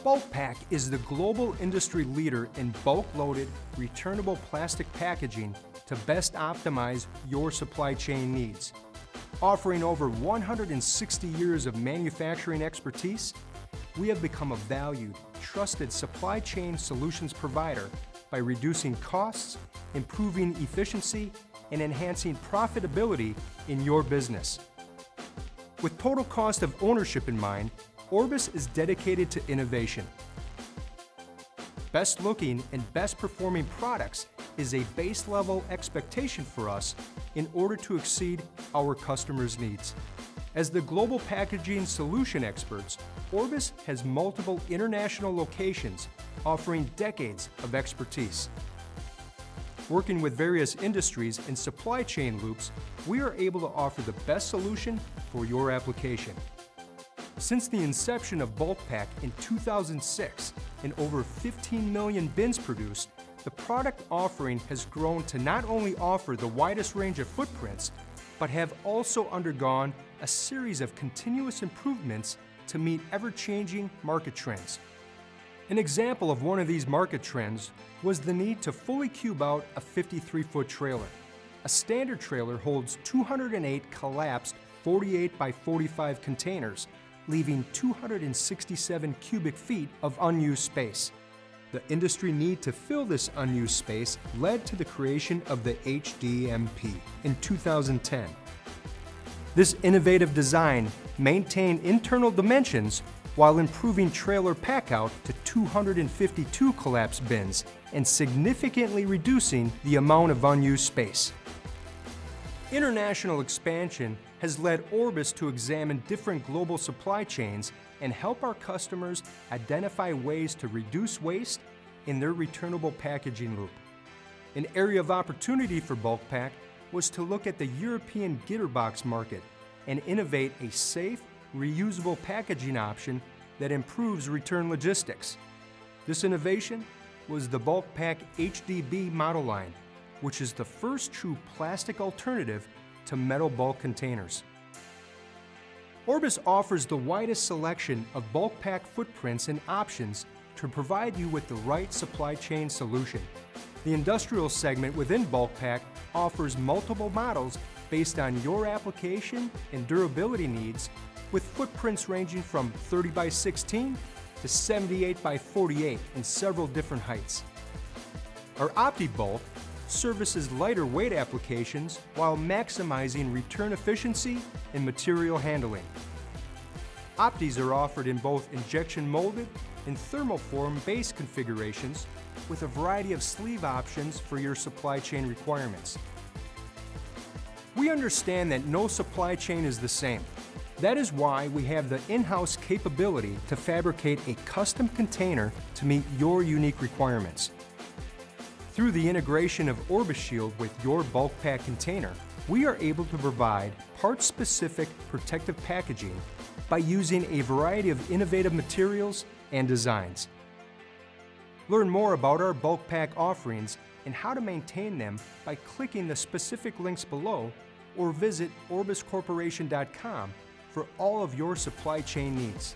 Bulkpak is the global industry leader in bulk-loaded, returnable plastic packaging to best optimize your supply chain needs. Offering over 160 years of manufacturing expertise, we have become a valued, trusted supply chain solutions provider by reducing costs, improving efficiency, and enhancing profitability in your business. With total cost of ownership in mind, ORBIS is dedicated to innovation. Best looking and best performing products is a base level expectation for us in order to exceed our customers' needs. As the global packaging solution experts, ORBIS has multiple international locations offering decades of expertise. Working with various industries and supply chain loops, we are able to offer the best solution for your application. Since the inception of Bulkpak in 2006 and over 15 million bins produced, the product offering has grown to not only offer the widest range of footprints, but have also undergone a series of continuous improvements to meet ever-changing market trends. An example of one of these market trends was the need to fully cube out a 53-foot trailer. A standard trailer holds 208 collapsed 48 by 45 containers, leaving 267 cubic feet of unused space. The industry need to fill this unused space led to the creation of the HDMP in 2010. This innovative design maintained internal dimensions while improving trailer packout to 252 collapsed bins and significantly reducing the amount of unused space. International expansion has led ORBIS to examine different global supply chains and help our customers identify ways to reduce waste in their returnable packaging loop. An area of opportunity for Bulkpak was to look at the European Gitterbox market and innovate a safe, reusable packaging option that improves return logistics. This innovation was the Bulkpak HDB model line, which is the first true plastic alternative to metal bulk containers. ORBIS offers the widest selection of Bulkpak footprints and options to provide you with the right supply chain solution. The industrial segment within Bulkpak offers multiple models based on your application and durability needs, with footprints ranging from 30 by 16 to 78 by 48 in several different heights. Our OptiBulk services lighter weight applications while maximizing return efficiency and material handling. Optis are offered in both injection molded and thermoform base configurations with a variety of sleeve options for your supply chain requirements. We understand that no supply chain is the same. That is why we have the in-house capability to fabricate a custom container to meet your unique requirements. Through the integration of ORBIS Shield with your Bulkpak container, we are able to provide part-specific protective packaging by using a variety of innovative materials and designs. Learn more about our Bulkpak offerings and how to maintain them by clicking the specific links below or visit orbiscorporation.com for all of your supply chain needs.